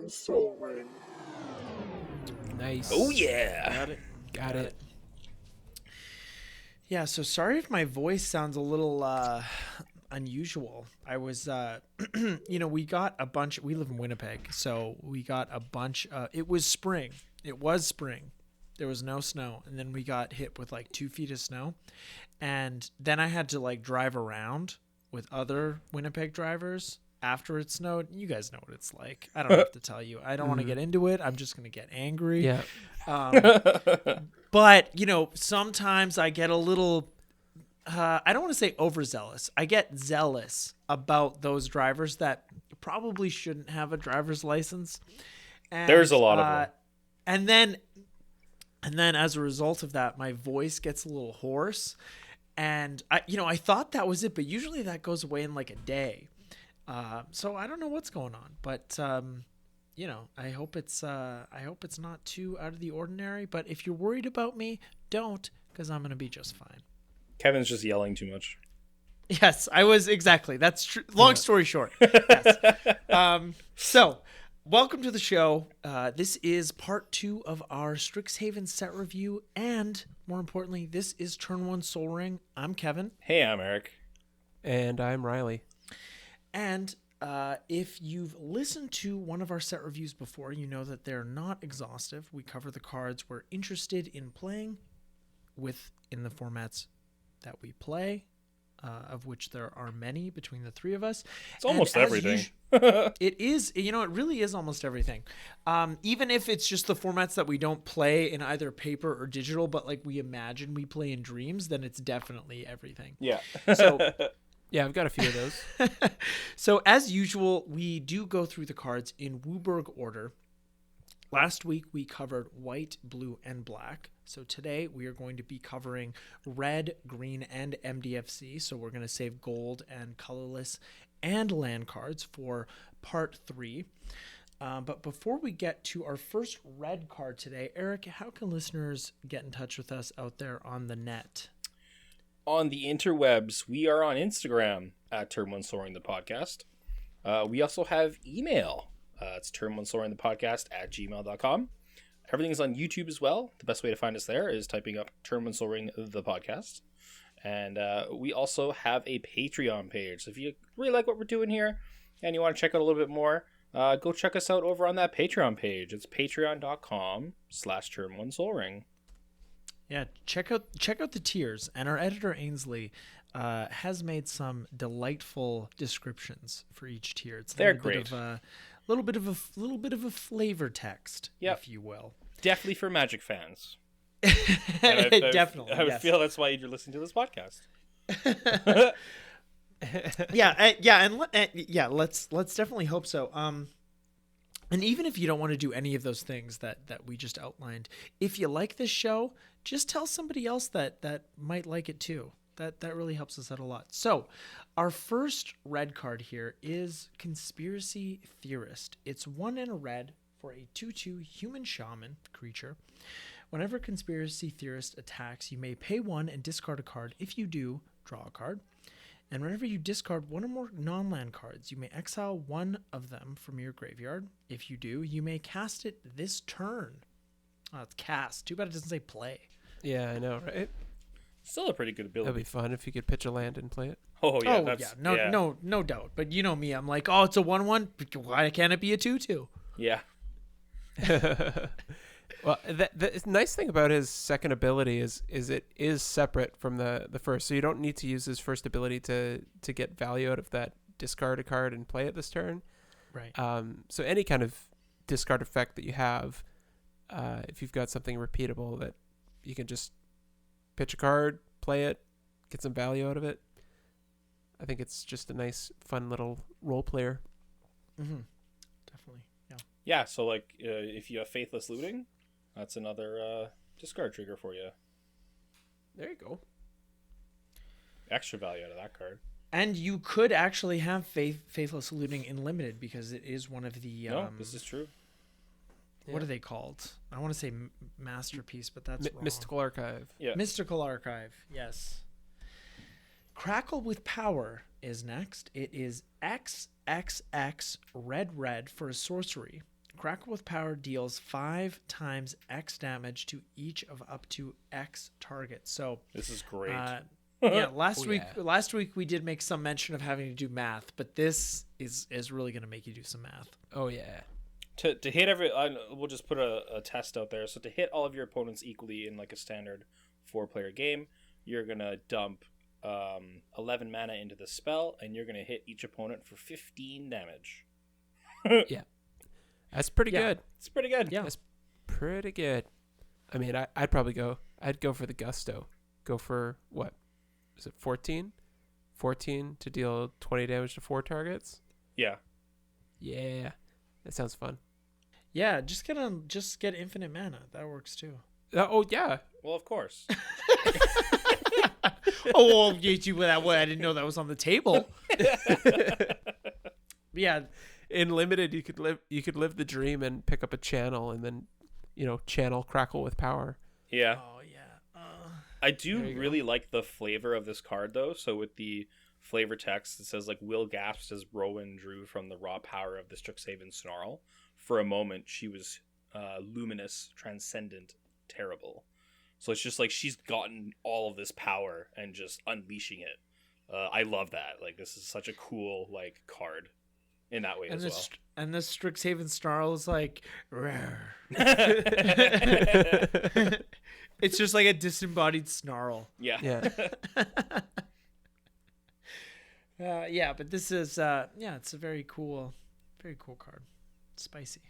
Soul Ring. Nice. Oh yeah. Got it. Yeah, so sorry if my voice sounds a little unusual. I was, we got a bunch. We live in Winnipeg, so we got a bunch. It was spring. It was spring. There was no snow, and then we got hit with like 2 feet of snow, and then I had to like drive around with other Winnipeg drivers after it snowed. You guys know what it's like. I don't have to tell you. I don't want to get into it. I'm just gonna get angry. Yeah. But sometimes I get a little. I don't want to say overzealous. I get zealous about those drivers that probably shouldn't have a driver's license. And, There's a lot of them. And then as a result of that, my voice gets a little hoarse. And I thought that was it, but usually that goes away in like a day. So I don't know what's going on, but I hope it's not too out of the ordinary. But if you're worried about me, don't, because I'm gonna be just fine. Kevin's just yelling too much. Yes, I was exactly. That's true. Long story short. Yes. So, welcome to the show. This is part 2 of our Strixhaven set review, and more importantly, this is Turn 1 Soul Ring. I'm Kevin. Hey, I'm Eric. And I'm Riley. And if you've listened to one of our set reviews before, you know that they're not exhaustive. We cover the cards we're interested in playing in the formats that we play, of which there are many between the 3 of us. It's almost everything. It is, it really is almost everything. Even if it's just the formats that we don't play in either paper or digital, but like we imagine we play in dreams, then it's definitely everything. Yeah. So yeah, I've got a few of those. So as usual, we do go through the cards in Wooburg order. Last week we covered white, blue, and black. So today we are going to be covering red, green, and MDFC. So we're going to save gold and colorless and land cards for part 3. But before we get to our first red card today, Eric, how can listeners get in touch with us out there on the net? On the interwebs, we are on Instagram at Turn 1 Soaring the Podcast. We also have email. It's turn1soaringthepodcast@gmail.com. Everything is on YouTube as well. The best way to find us there is typing up Turn 1 Soaring the Podcast. And we also have a Patreon page. So if you really like what we're doing here and you want to check out a little bit more, go check us out over on that Patreon page. It's patreon.com/Turn1Soulring. Yeah, check out the tiers, and our editor Ainsley has made some delightful descriptions for each tier. It's They're great. A little bit of a flavor text, if you will. Definitely for Magic fans. Definitely. I would feel that's why you're listening to this podcast. Let's definitely hope so. And even if you don't want to do any of those things that we just outlined, if you like this show, just tell somebody else that might like it too. That really helps us out a lot. So, our first red card here is Conspiracy Theorist. It's 1 and a red for a 2/2 human shaman creature. Whenever Conspiracy Theorist attacks, you may pay 1 and discard a card. If you do, draw a card. And whenever you discard 1 or more non-land cards, you may exile 1 of them from your graveyard. If you do, you may cast it this turn. Oh, it's cast. Too bad it doesn't say play. Yeah, I know, right? Still a pretty good ability. That'd be fun if you could pitch a land and play it. Oh yeah, no doubt. But you know me, I'm like, oh, it's a 1/1. Why can't it be a 2/2? Yeah. Well, the nice thing about his second ability is it is separate from the first, so you don't need to use his first ability to get value out of that discard a card and play it this turn. Right. So any kind of discard effect that you have, if you've got something repeatable that you can just pitch a card, play it, get some value out of it. I think it's just a nice, fun little role player. Mm-hmm. Definitely. Yeah. Yeah. So like, if you have Faithless Looting, that's another discard trigger for you. There you go. Extra value out of that card. And you could actually have Faithless Looting in limited because it is one of the. No, this is true. What are they called? I want to say Masterpiece, but that's wrong. Mystical Archive. Yeah. Mystical Archive, yes. Crackle with Power is next. It is XXX red for a sorcery. Crackle with Power deals 5 times X damage to each of up to X targets. So This is great. yeah, last Oh, week yeah. last week we did make some mention of having to do math, but this is really going to make you do some math. Oh yeah. To hit we'll just put a test out there. So to hit all of your opponents equally in like a standard 4-player game, you're gonna dump 11 mana into the spell, and you're gonna hit each opponent for 15 damage. Yeah. That's pretty Yeah. good. It's pretty good. Yeah. That's pretty good. I mean, I'd probably I'd go for the gusto. Go for what? Is it 14? 14 to deal 20 damage to 4 targets? Yeah. Yeah. That sounds fun. Yeah, just get infinite mana. That works too. Oh yeah. Well, of course. Oh, that way I didn't know that was on the table. Yeah, In limited, you could live the dream and pick up a channel and then, channel Crackle with Power. Yeah. oh yeah. I do There you go. really like the flavor of this card, though. So with the flavor text, it says, like, Will gasps as Rowan drew from the raw power of the Strixhaven Snarl. For a moment, she was luminous, transcendent, terrible. So it's just like she's gotten all of this power and just unleashing it. I love that. Like, this is such a cool, like, card in that way And as this well. and this Strixhaven snarl is like rare. It's just like a disembodied snarl. Yeah. Yeah. Yeah, but this is it's a very cool card. Spicy.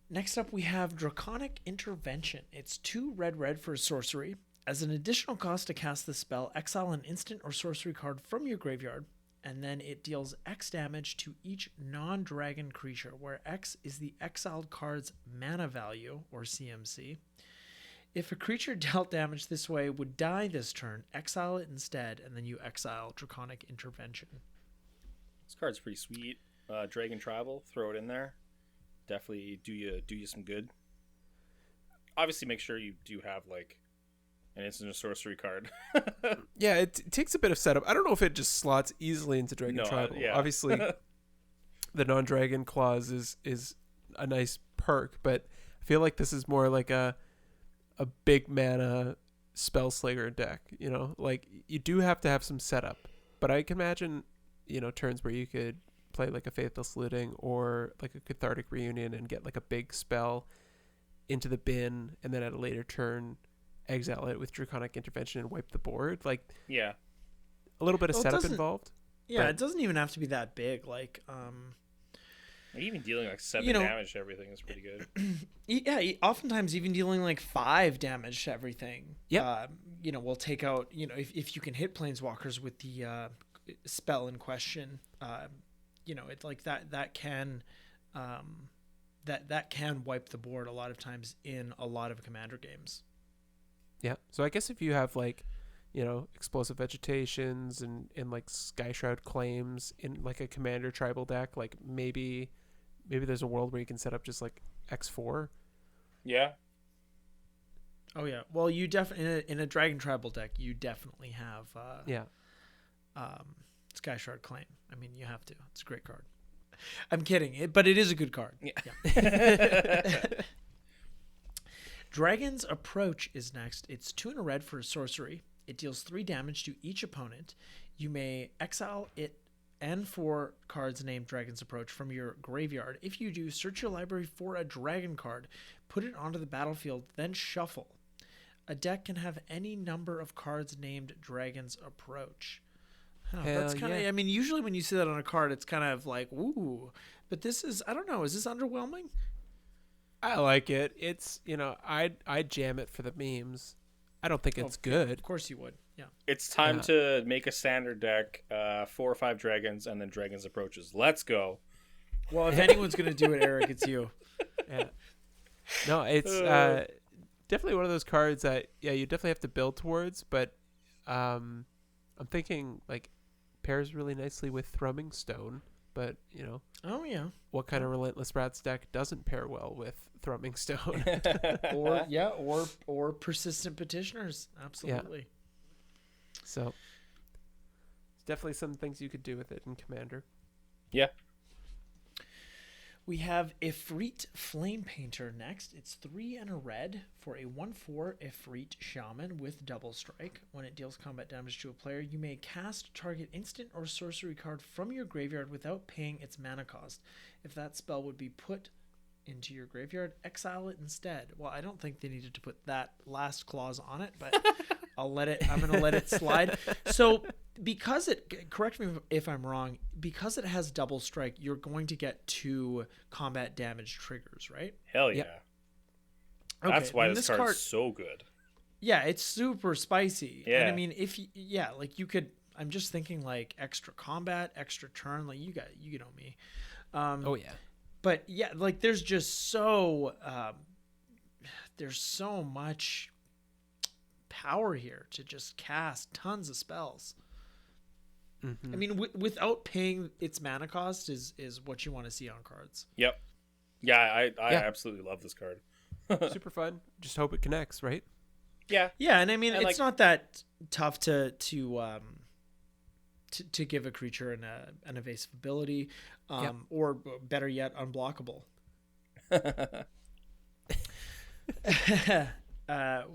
Next up, we have Draconic Intervention. It's 2 red for a sorcery. As an additional cost to cast this spell, exile an instant or sorcery card from your graveyard, and then it deals X damage to each non-dragon creature, where X is the exiled card's mana value, or CMC. If a creature dealt damage this way would die this turn, exile it instead, and then you exile Draconic Intervention. This card's pretty sweet. Dragon Tribal, throw it in there. Definitely do you some good. Obviously, make sure you do have like an instant or sorcery card. Yeah, it takes a bit of setup. I don't know if it just slots easily into Dragon No, Tribal. yeah. Obviously, the non-dragon clause is a nice perk, but I feel like this is more like a big mana Spellslinger deck. Like you do have to have some setup, but I can imagine turns where you could play like a Faithless Looting or like a Cathartic Reunion and get like a big spell into the bin, and then at a later turn exile it with Draconic Intervention and wipe the board. Like Yeah. a little bit of Well, it setup doesn't- involved. Yeah, But- it doesn't even have to be that big. Like, Even dealing like 7 You know- damage to everything is pretty good. oftentimes even dealing like 5 damage to everything. Yep. We'll take out, if you can hit planeswalkers with the spell in question, it's like that can that can wipe the board a lot of times in a lot of commander games. Yeah. So I guess if you have like, explosive vegetations and like Sky Shroud claims in like a commander tribal deck, like maybe there's a world where you can set up just like X4. Yeah. Oh yeah. Well, you definitely in a Dragon Tribal deck, you definitely have Yeah. Sky Shard Claim. I mean, you have to. It's a great card. I'm kidding, but it is a good card. Yeah. Dragon's Approach is next. It's 2 and a red for a sorcery. It deals 3 damage to each opponent. You may exile it and 4 cards named Dragon's Approach from your graveyard. If you do, search your library for a dragon card, put it onto the battlefield, then shuffle. A deck can have any number of cards named Dragon's Approach. That's kind of, yeah. I mean, usually when you see that on a card, it's kind of like, ooh. But this is, I don't know, is this underwhelming? I like it. It's, I'd jam it for the memes. I don't think it's good. Of course you would. Yeah. It's time Yeah. to make a standard deck, 4 or 5 dragons, and then Dragon's Approaches. Let's go. Well, if anyone's going to do it, Eric, it's you. Yeah. No, it's definitely one of those cards that, you definitely have to build towards, but I'm thinking like pairs really nicely with Thrumming Stone, but Oh, yeah. what kind of Relentless Rats deck doesn't pair well with Thrumming Stone? Or Persistent Petitioners. Absolutely. So it's definitely some things you could do with it in Commander. Yeah. We have Ifrit Flame Painter next. It's 3 and a red for a 1/4 Ifrit Shaman with double strike. When it deals combat damage to a player, you may cast target instant or sorcery card from your graveyard without paying its mana cost. If that spell would be put into your graveyard, exile it instead. Well, I don't think they needed to put that last clause on it, but I'm going to let it slide. So because correct me if I'm wrong, because it has double strike, you're going to get 2 combat damage triggers, right? Hell yeah. Yep. That's Okay, why and this card's so good. Yeah, it's super spicy. Yeah. And I mean, like you could, I'm just thinking like extra combat, extra turn, like you know me. Oh yeah. But yeah, like there's so much power here to just cast tons of spells. Mm-hmm. I mean, without paying its mana cost is what you want to see on cards. Yep. Yeah, I absolutely love this card. Super fun. Just hope it connects, right? Yeah. Yeah, and I mean, And it's not that tough to give a creature an evasive ability, or better yet, unblockable.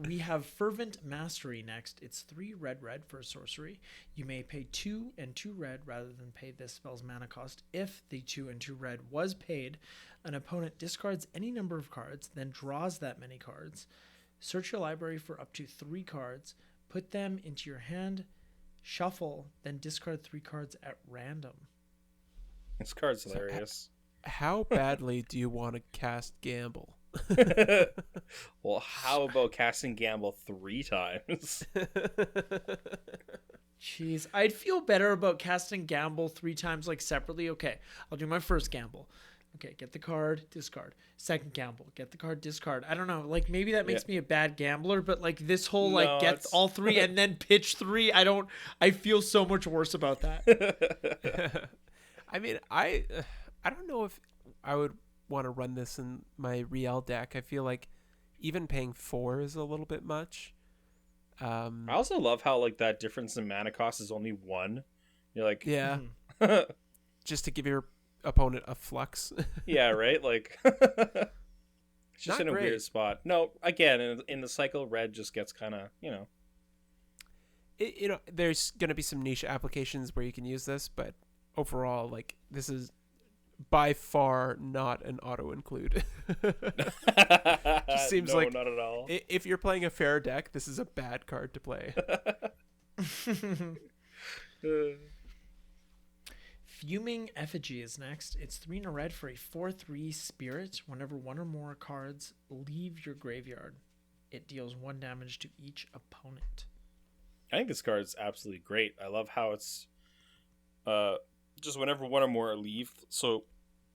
We have Fervent Mastery next. It's 3 red for a sorcery. You may pay 2 and 2 red rather than pay this spell's mana cost. If the 2 and 2 red was paid, an opponent discards any number of cards, then draws that many cards. Search your library for up to 3 cards, put them into your hand, shuffle, then discard 3 cards at random. This card's hilarious. How badly do you want to cast Gamble? Well, how about casting Gamble 3 times? Jeez, I'd feel better about casting Gamble 3 times, like separately. Okay, I'll do my first Gamble. Okay, get the card, discard. Second Gamble, get the card, discard. I don't know, like maybe that makes me a bad gambler, but like this whole like get all 3 and then pitch 3, I feel so much worse about that. I mean, I don't know if I would want to run this in my Riel deck. I feel like even paying 4 is a little bit much. I also love how like that difference in mana cost is only 1. You're like, yeah, just to give your opponent a flux. Yeah, right. Like, it's just Not in a great. weird spot. No, again, in the cycle, red just gets kind of There's gonna be some niche applications where you can use this, but overall, like this is by far not an auto include. Just seems like not at all. If you're playing a fair deck, this is a bad card to play. Fuming Effigy is next. It's 3 and a red for a 4/3 spirit. Whenever 1 or more cards leave your graveyard, it deals 1 damage to each opponent. I think this card's absolutely great. I love how it's just whenever 1 or more leave, so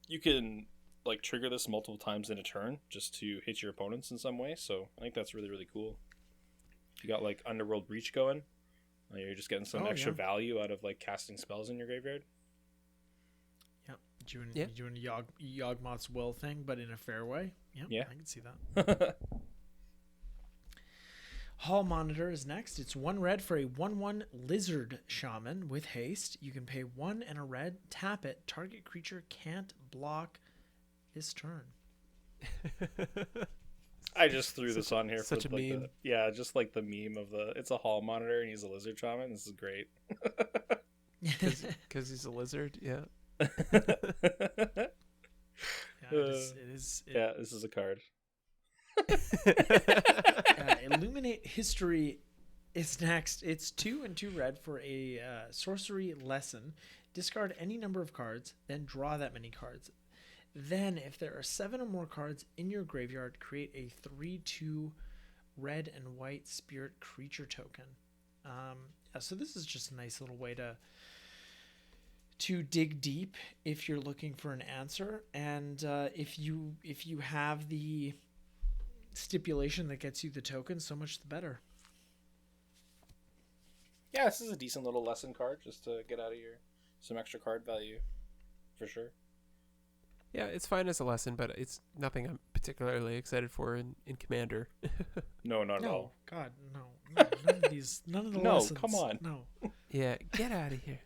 you can like trigger this multiple times in a turn just to hit your opponents in some way. So I think that's really, really cool. You got like Underworld Breach going. You're just getting some extra value out of like casting spells in your graveyard. Doing Yawgmoth's Will thing, but in a fair way. Yep, yeah, I can see that. Hall Monitor is next. It's 1 red for a 1/1 Lizard Shaman with haste. You can pay 1 and a red, tap it. Target creature can't block this turn. I just threw this on here for such a like meme. just like the meme of it's a Hall Monitor and he's a Lizard Shaman. This is great. Because he's a lizard, yeah. This is a card. Illuminate History is next. It's 2 and 2 red for a sorcery lesson. Discard any number of cards, then draw that many cards. Then, if there are 7 or more cards in your graveyard, create a 3/2 red and white spirit creature token. So this is just a nice little way to dig deep if you're looking for an answer, and if you have the stipulation that gets you the token, so much the better. Yeah, this is a decent little lesson card just to get out of some extra card value, for sure. Yeah, it's fine as a lesson, but it's nothing I'm particularly excited for in Commander. No, not at all. God, no. None of these, none of the No, lessons. come on. Yeah, get out of here.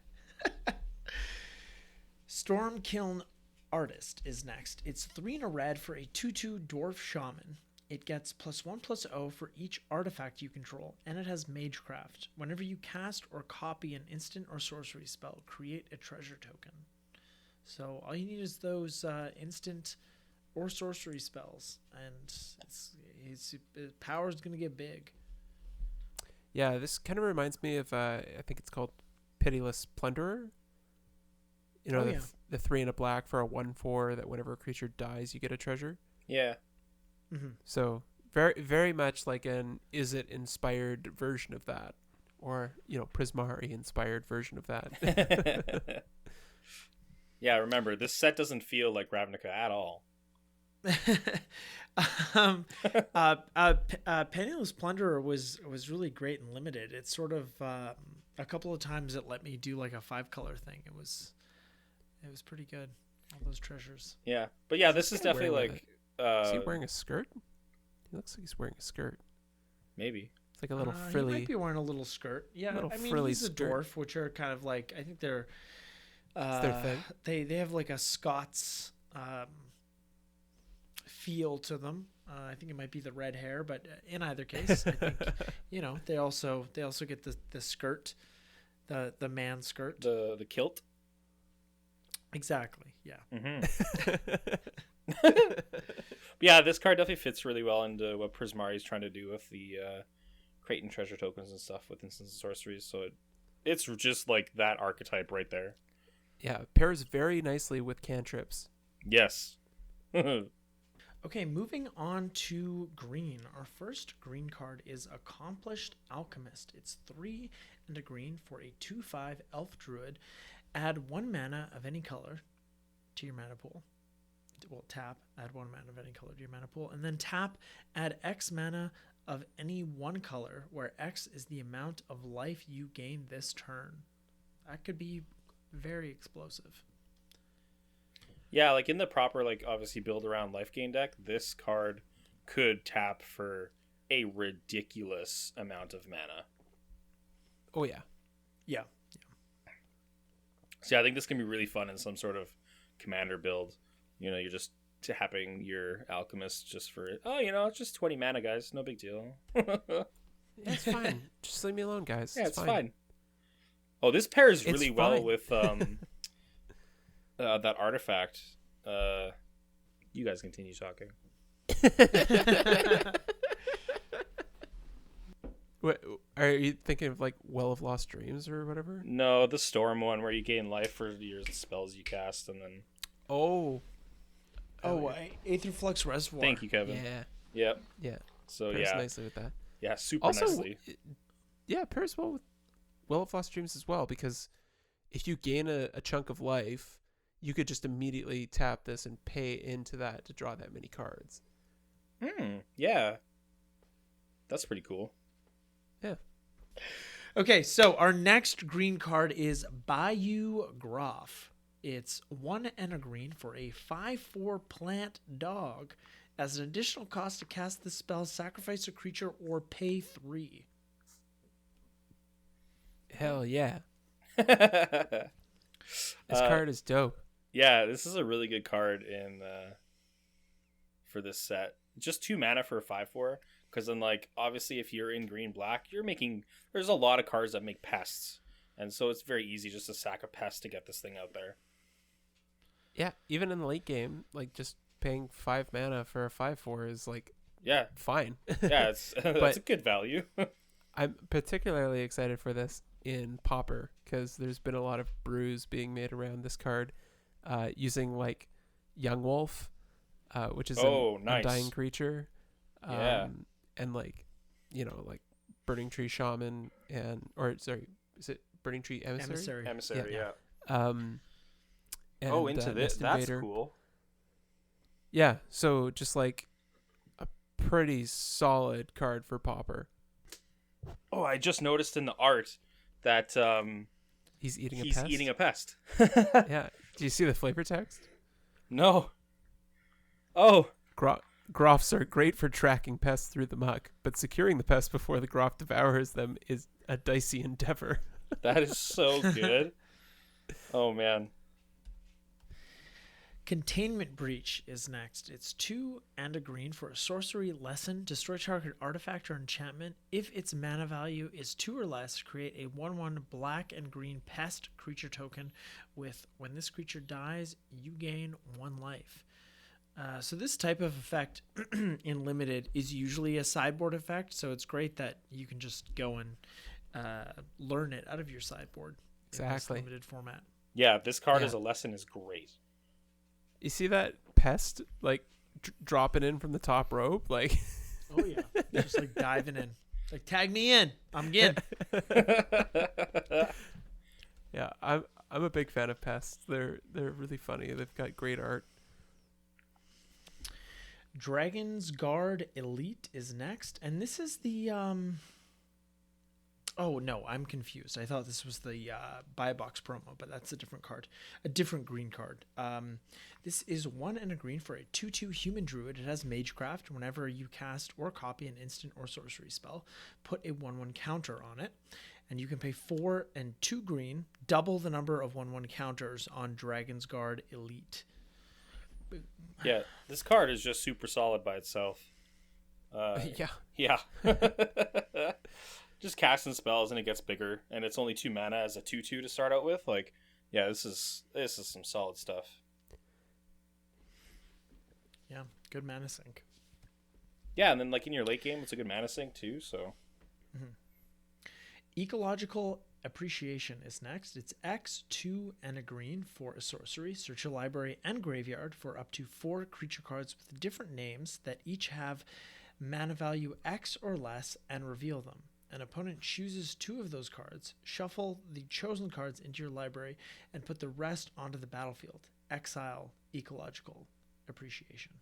Storm Kiln Artist is next. It's 3 and a red for a 2/2 Dwarf Shaman. It gets +1/+0 for each artifact you control, and it has Magecraft. Whenever you cast or copy an instant or sorcery spell, create a treasure token. So all you need is those instant or sorcery spells, and its power is going to get big. Yeah, this kind of reminds me of, I think it's called Pitiless Plunderer. You know, the 3 and a black for a 1/4 that whenever a creature dies, you get a treasure. Yeah. Mm-hmm. So very, very much like an Is It inspired version of that, or Prismari inspired version of that. Yeah, remember this set doesn't feel like Ravnica at all. Penniless Plunderer was really great and limited. It's sort of a couple of times it let me do like a 5-color thing. It was pretty good. All those treasures. Yeah, but yeah, this is definitely like. Is he wearing a skirt? He looks like he's wearing a skirt. Maybe it's like a little frilly. He might be wearing a little skirt. Yeah, I mean he's a dwarf, which are kind of like I think they're. It's their thing. They have like a Scots feel to them. I think it might be the red hair, but in either case, I think they also get the skirt, the man skirt, the kilt. Exactly. Yeah. Mm-hmm. Yeah, this card definitely fits really well into what Prismari is trying to do with the Creighton treasure tokens and stuff with instants and sorceries. So it's just like that archetype right there. Yeah, pairs very nicely with cantrips. Yes. Okay, moving on to green. Our first green card is Accomplished Alchemist. It's 3 and a green for a 2/5 elf druid. Add 1 mana of any color to your mana pool. Well, tap, add 1 mana of any color to your mana pool, and then tap, add X mana of any one color, where X is the amount of life you gain this turn. That could be very explosive. Yeah, like in the proper, like obviously build around life gain deck, this card could tap for a ridiculous amount of mana. Oh yeah. Yeah. So yeah, I think this can be really fun in some sort of commander build. You're just tapping your alchemist just for it's just 20 mana, guys. No big deal. Yeah, it's fine. Just leave me alone, guys. Yeah, it's fine. Oh, this pairs really well with that artifact. You guys continue talking. What are you thinking of, like Well of Lost Dreams or whatever? No, the storm one where you gain life for your spells you cast and then. Aetherflux Reservoir. Thank you, Kevin. Yeah. Yep. Yeah. So pairs nicely with that. Yeah, super also, nicely. Yeah, pairs well with Well of Lost Dreams as well, because if you gain a chunk of life, you could just immediately tap this and pay into that to draw that many cards. Yeah. That's pretty cool. Yeah. Okay, so our next green card is Bayou Graf. It's 1 and a green for a 5/4 plant dog. As an additional cost to cast this spell, sacrifice a creature or pay 3. Hell yeah. This card is dope. Yeah, this is a really good card for this set. Just 2 mana for a 5/4. Because then, like, obviously, if you're in green-black, there's a lot of cards that make pests. And so it's very easy just to sack a pest to get this thing out there. Yeah, even in the late game, like, just paying 5 mana for a 5/4 is, like, fine. Yeah, that's a good value. I'm particularly excited for this in Pauper, because there's been a lot of brews being made around this card using, like, Young Wolf, which is an undying creature. And like, like Burning Tree Shaman is it Burning Tree Emissary? Emissary, yeah. And, into this. That's cool. Yeah, so just like a pretty solid card for Pauper. Oh, I just noticed in the art that he's eating a pest. Yeah. Do you see the flavor text? No. Oh. Grafs are great for tracking pests through the muck, but securing the pest before the Graf devours them is a dicey endeavor. That is so good. Oh, man. Containment Breach is next. It's 2 and a green for a sorcery lesson. Destroy target artifact or enchantment. If its mana value is 2 or less, create a 1/1 black and green pest creature token with, when this creature dies, you gain 1 life. So this type of effect in Limited is usually a sideboard effect, so it's great that you can just go and learn it out of your sideboard. Exactly. In this Limited format. Yeah, this card as a lesson is great. You see that Pest like dropping in from the top rope, like. Oh yeah, just like diving in, like tag me in, I'm in. Yeah, I'm a big fan of Pest. They're really funny. They've got great art. Dragon's Guard Elite is next, and this is the Oh no, I'm confused. I thought this was the buy box promo, but that's a different card, a different green card. This is 1 and a green for a 2/2 human druid. It has Magecraft. Whenever you cast or copy an instant or sorcery spell, put a 1/1 counter on it, and you can pay 4 and 2 green, double the number of 1/1 counters on Dragon's Guard Elite. Yeah, this card is just super solid by itself. Yeah. Just casting spells and it gets bigger, and it's only 2 mana as a 2/2 to start out with. Like, yeah, this is some solid stuff. Yeah, good mana sink. Yeah, and then like in your late game, it's a good mana sink too. So, Ecological Appreciation is next. It's X, 2 and a green for a sorcery. Search your library and graveyard for up to 4 creature cards with different names that each have mana value X or less, and reveal them. An opponent chooses 2 of those cards, shuffle the chosen cards into your library, and put the rest onto the battlefield. Exile Ecological Appreciation.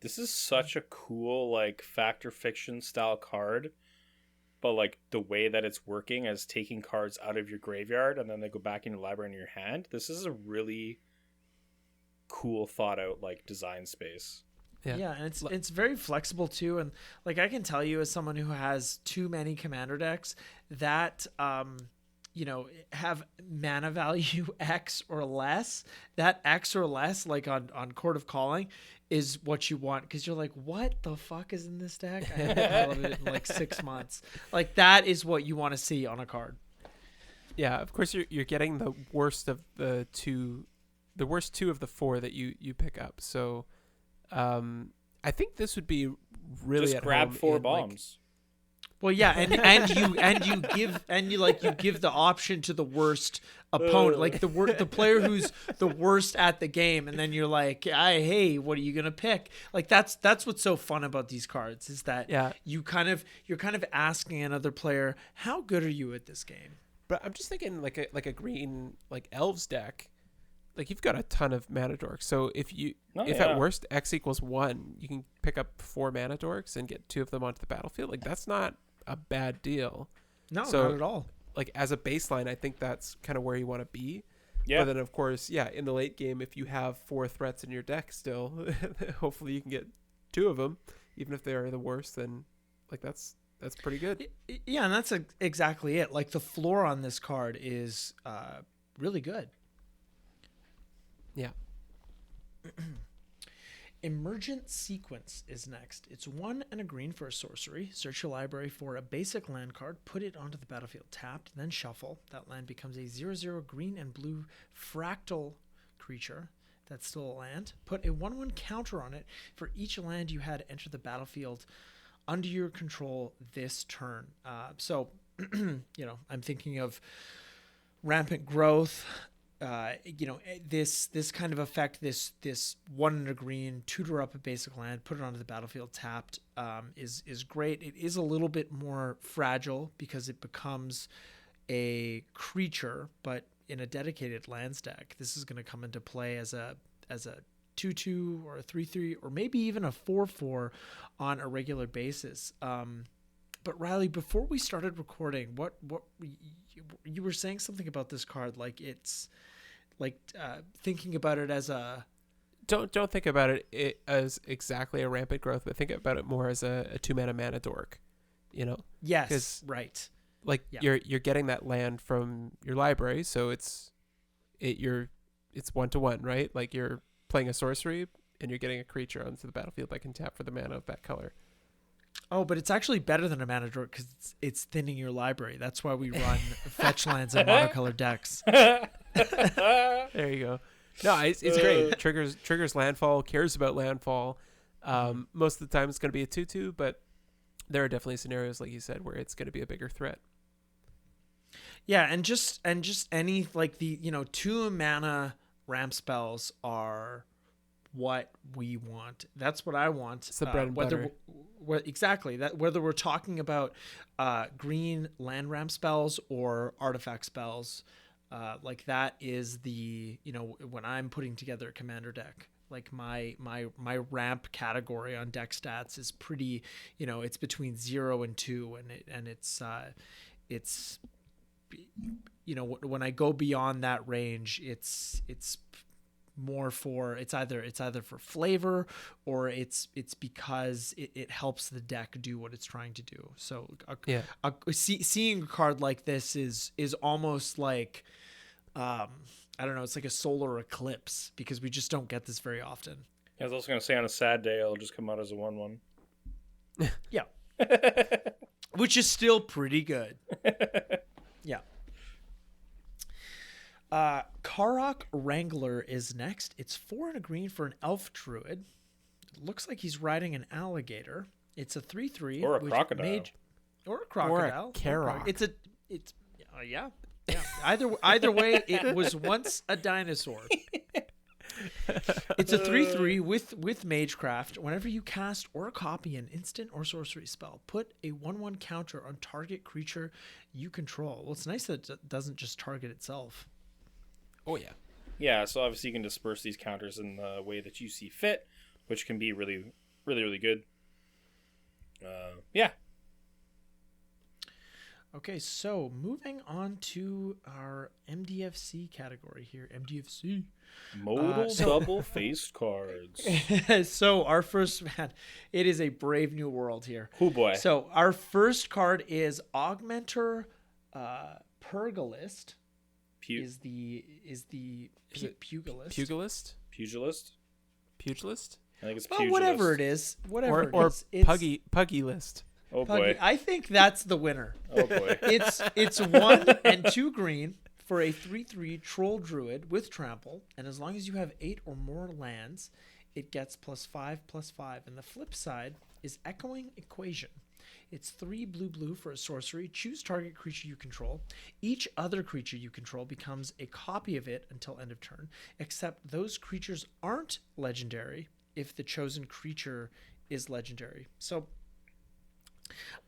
this is such a cool like fact or fiction style card, but like the way that it's working as taking cards out of your graveyard and then they go back in your library in your hand. This is a really cool thought out like design space. Yeah, and it's very flexible too, and like I can tell you as someone who has too many commander decks that have mana value X or less, that X or less like on Court of Calling is what you want, because you're like, what the fuck is in this deck? I haven't played it in like 6 months. Like that is what you want to see on a card. Yeah, of course you're getting the worst of the two of the 4 that you pick up. So I think this would be really just at grab home 4 in, bombs. Well, yeah, and you give the option to the worst opponent, like the player who's the worst at the game, and then you're like, hey, what are you gonna pick? Like that's what's so fun about these cards, is that you're kind of asking another player, how good are you at this game? But I'm just thinking like a green like elves deck. Like you've got a ton of mana dorks. So if at worst X equals 1, you can pick up 4 mana dorks and get 2 of them onto the battlefield. Like that's not a bad deal. No, so, not at all. Like as a baseline, I think that's kind of where you want to be. Yeah. But then of course, in the late game, if you have 4 threats in your deck still, hopefully you can get 2 of them, even if they are the worst. Then like that's pretty good. Yeah, and that's exactly it. Like the floor on this card is really good. Yeah. Emergent Sequence is next. It's 1 and a green for a sorcery. Search your library for a basic land card, put it onto the battlefield tapped, then shuffle. That land becomes a 0/0 green and blue fractal creature. That's still a land. Put a 1/1 counter on it for each land you had enter the battlefield under your control this turn. So, I'm thinking of Rampant Growth. This kind of effect, this 1 and a green, tutor up a basic land, put it onto the battlefield tapped, is great. It is a little bit more fragile because it becomes a creature, but in a dedicated lands deck, this is going to come into play as a 2/2 or a 3/3 or maybe even a 4/4 on a regular basis. But Riley, before we started recording, what you were saying something about this card, like it's like thinking about it as a don't think about it as exactly a Rampant Growth, but think about it more as a 2 mana dork, Yes, right. Like you're getting that land from your library, so it's it's 1-to-1, right? Like you're playing a sorcery and you're getting a creature onto the battlefield that can tap for the mana of that color. Oh, but it's actually better than a mana drawer because it's thinning your library. That's why we run fetch lands and monocolored decks. There you go. No, it's great. Triggers landfall, cares about landfall. Most of the time it's going to be a 2/2, but there are definitely scenarios, like you said, where it's going to be a bigger threat. Yeah, and just any, like, the 2 mana ramp spells are what we want. That's what I want. It's the bread and butter. Exactly. That whether we're talking about green land ramp spells or artifact spells, like that is the when I'm putting together a commander deck. Like my ramp category on Deckstats is pretty, it's between 0 and 2, and it's when I go beyond that range, it's more for it's either for flavor or it's because it helps the deck do what it's trying to do. So seeing a card like this is almost like I don't know, it's like a solar eclipse because we just don't get this very often. I was also going to say on a sad day it'll just come out as a 1/1. Yeah. Which is still pretty good. Yeah. Karok Wrangler is next. It's 4 and a green for an elf druid. It looks like he's riding an alligator. It's a 3/3 or a crocodile. Or a crocodile. Or a Karok. It's yeah. Either way, it was once a dinosaur. It's a 3/3 with Magecraft. Whenever you cast or copy an instant or sorcery spell, put a 1/1 counter on target creature you control. Well, it's nice that it doesn't just target itself. Oh, yeah. Yeah, so obviously you can disperse these counters in the way that you see fit, which can be really, really, really good. Yeah. Okay, so moving on to our MDFC category here. MDFC. Modal double-faced cards. So our first, man, it is a brave new world here. Oh, boy. So our first card is Augmenter Purgalist. Is the Pugilist. Pugilist? I think it's well, Pugilist. whatever it is. Or it's Puggy list. Oh, Puggy. boy. I think that's the winner. Oh, boy. It's 1 and 2 green for a 3/3 troll druid with trample, and as long as you have 8 or more lands, it gets +5/+5. And the flip side is Echoing Equation. It's 3 blue for a sorcery. Choose target creature you control. Each other creature you control becomes a copy of it until end of turn, except those creatures aren't legendary if the chosen creature is legendary. So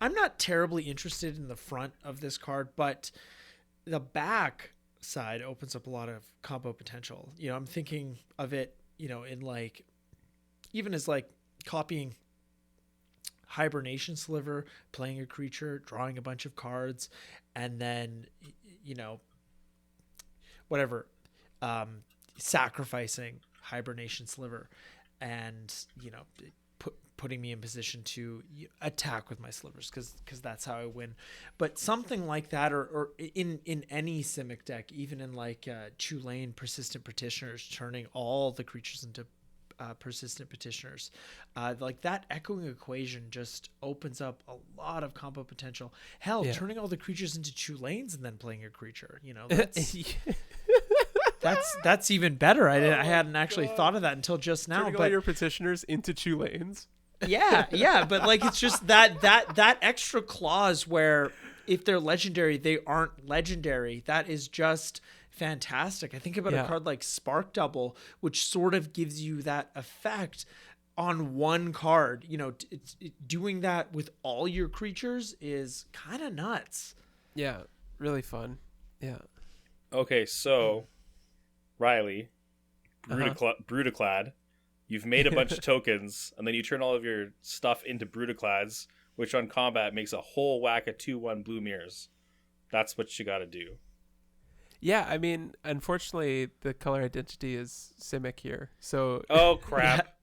I'm not terribly interested in the front of this card, but the back side opens up a lot of combo potential. I'm thinking of it, in like, even as like copying Hibernation Sliver, playing a creature, drawing a bunch of cards, and then, sacrificing Hibernation Sliver and, putting me in position to attack with my slivers because that's how I win. But something like that, or in any Simic deck, even in like Tulane Persistent Petitioners, turning all the creatures into Persistent Petitioners, like that Echoing Equation just opens up a lot of combo potential. Hell, turning all the creatures into Tulanes and then playing a creature, that's even better. I hadn't actually thought of that until just now. Turning all your petitioners into Tulanes. Yeah, but like it's just that extra clause where if they're legendary, they aren't legendary. That is just fantastic. I think about a card like Spark Double, which sort of gives you that effect on one card. Doing that with all your creatures is kind of nuts. Yeah, really fun. Yeah. Okay, so Riley, Brutaclad. You've made a bunch of tokens, and then you turn all of your stuff into Brutaclads, which on combat makes a whole whack of 2/1 blue mirrors. That's what you got to do. Yeah, I mean, unfortunately, the color identity is Simic here. So. Oh crap!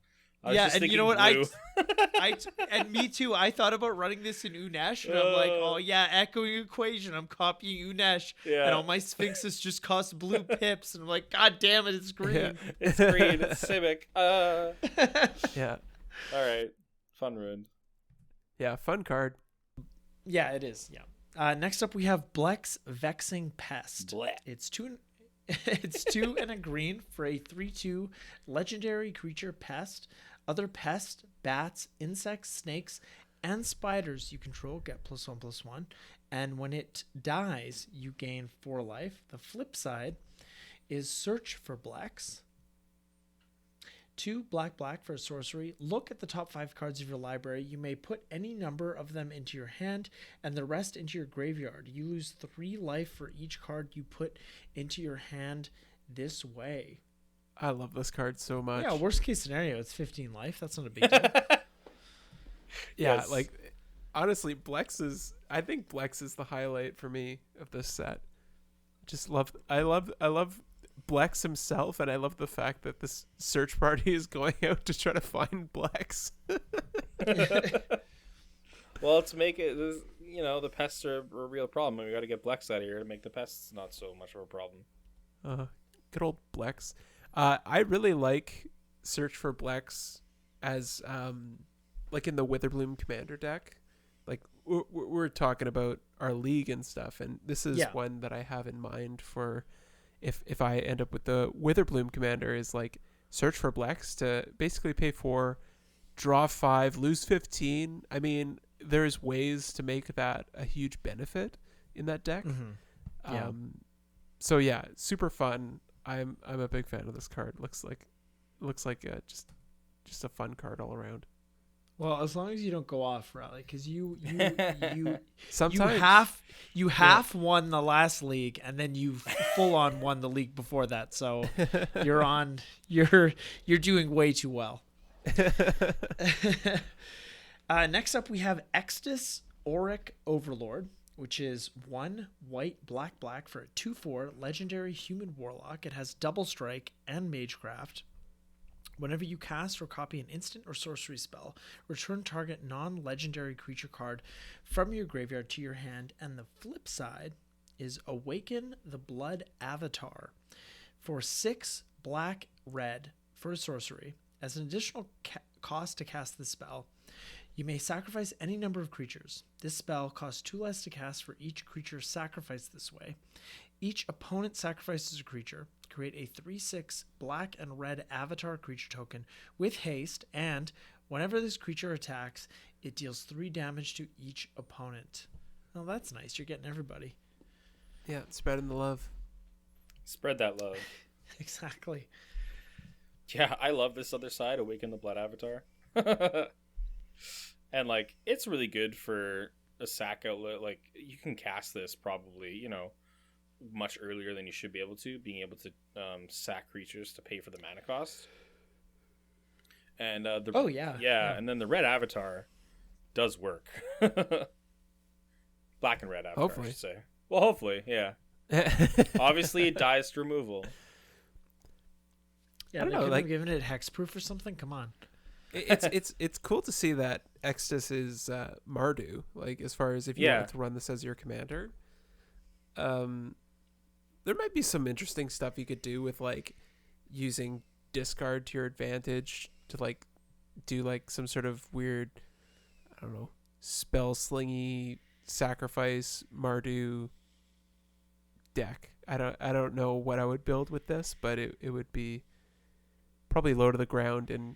I was Yeah, just and you thinking know what? blue. And me too. I thought about running this in Unesh, and I'm like, oh yeah, echoing equation. I'm copying Unesh, Yeah. and all my sphinxes just cost blue pips, and I'm like, god damn it, it's green. It's green. It's Civic. Yeah. All right. Fun rune. Yeah, fun card. Yeah, it is. Yeah. Next up, we have Blex Vexing Pest. Blech. It's two. It's 2 and a green for a 3/2 legendary creature pest. Other pests, bats, insects, snakes, and spiders you control get +1/+1. And when it dies, you gain 4 life. The flip side is Search for Blex. 2 black for a sorcery. Look at the top 5 cards of your library. You may put any number of them into your hand and the rest into your graveyard. You lose 3 life for each card you put into your hand this way. I love this card so much. Yeah, worst case scenario, it's 15 life. That's not a big deal. Yeah, Yes. like honestly, I think Blex is the highlight for me of this set. I love Blex himself, and I love the fact that this search party is going out to try to find Blex. Well, let's make it. The pests are a real problem, and we got to get Blex out of here to make the pests not so much of a problem. Good old Blex. I really like Search for Blex as like in the Witherbloom Commander deck. Like we're talking about our league and stuff, and this is one that I have in mind for if I end up with the Witherbloom Commander, is like Search for Blex to basically pay 4, draw 5, lose 15. I mean, there's ways to make that a huge benefit in that deck. Mm-hmm. Yeah. So yeah, super fun. I'm a big fan of this card. Looks like just a fun card all around. Well, as long as you don't go off, Riley, because you Sometimes you half won the last league, and then you full on won the league before that. So you're doing way too well. Next up, we have Extus Auric Overlord, which is 1 white black for a 2/4 legendary human warlock. It has double strike and magecraft. Whenever you cast or copy an instant or sorcery spell, return target non-legendary creature card from your graveyard to your hand. And the flip side is Awaken the Blood Avatar for 6 black-red for a sorcery. As an additional cost to cast this spell, you may sacrifice any number of creatures. This spell costs 2 less to cast for each creature sacrificed this way. Each opponent sacrifices a creature. Create a 3/6 black and red avatar creature token with haste, and whenever this creature attacks, it deals 3 damage to each opponent. Oh, that's nice. You're getting everybody. Yeah, spreading the love. Spread that love. Exactly. Yeah, I love this other side, Awaken the Blood Avatar. And like, it's really good for a sack outlet. Like, you can cast this probably, much earlier than you should be able to, being able to sack creatures to pay for the mana cost. And and then the red avatar does work. Black and red avatar, hopefully. I should say. Well, hopefully, yeah. Obviously, it dies to removal. Yeah, I don't know, couldn't like have given it hexproof or something. Come on. It's cool to see that Extus is Mardu. Like, as far as if you wanted to run this as your commander. There might be some interesting stuff you could do with like using discard to your advantage to like do like some sort of weird, I don't know, spell slingy sacrifice Mardu deck. I don't know what I would build with this, but it would be probably low to the ground and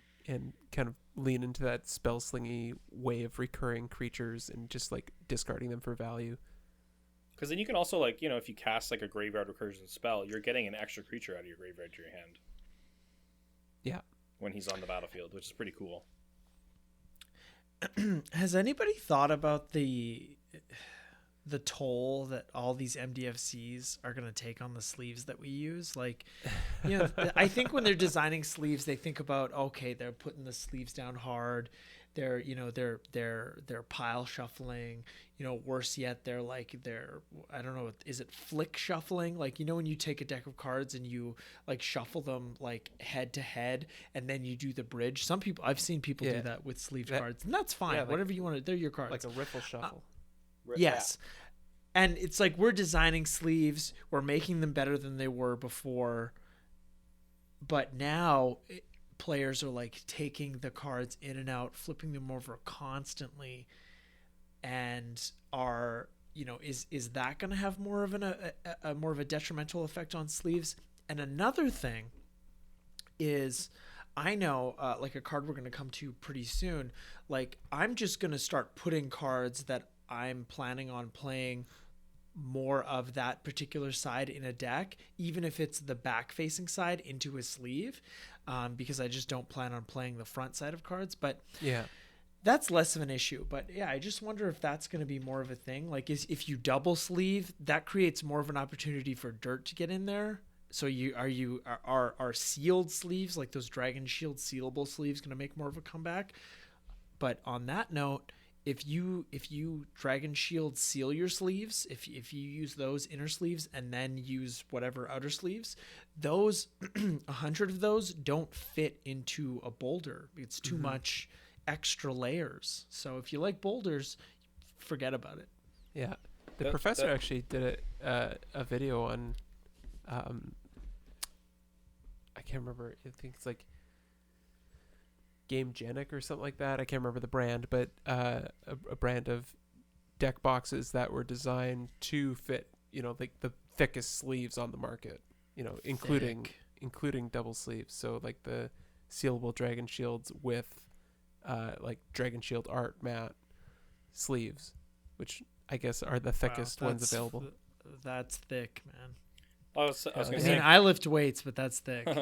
kind of lean into that spell slingy way of recurring creatures and just like discarding them for value. Because then you can also, like, if you cast like a graveyard recursion spell, you're getting an extra creature out of your graveyard to your hand. Yeah. When he's on the battlefield, which is pretty cool. Has anybody thought about the toll that all these MDFCs are going to take on the sleeves that we use? Like, I think when they're designing sleeves, they think about, okay, they're putting the sleeves down hard. they're pile shuffling. Worse yet, they're I don't know, is it flick shuffling? Like, when you take a deck of cards and you like shuffle them like head to head, and then you do the bridge. I've seen people do that with sleeved cards, and that's fine. Whatever you want to, they're your cards. Like a riffle shuffle. Yes. And it's like we're designing sleeves, we're making them better than they were before. But now players are like taking the cards in and out, flipping them over constantly, and are, is that going to have more of a detrimental effect on sleeves? And another thing is, I know, like a card we're going to come to pretty soon, like I'm just going to start putting cards that I'm planning on playing more of that particular side in a deck, even if it's the back facing side, into a sleeve, because I just don't plan on playing the front side of cards. But yeah, that's less of an issue. But yeah, I just wonder if that's going to be more of a thing. Like, if you double sleeve, that creates more of an opportunity for dirt to get in there. So are sealed sleeves, like those Dragon Shield sealable sleeves, going to make more of a comeback? But on that note, if you Dragon Shield seal your sleeves, if you use those inner sleeves and then use whatever outer sleeves, those 100 of those don't fit into a boulder. It's too much extra layers. So if you like boulders, forget about it. Yeah, the professor actually did a video on, I can't remember. I think it's like Gamegenic or something like that. I can't remember the brand, but a brand of deck boxes that were designed to fit, like the thickest sleeves on the market, including double sleeves. So like the sealable Dragon Shields with like Dragon Shield art matte sleeves, which I guess are the thickest ones available. That's thick, man. I was gonna say, I lift weights, but that's thick. I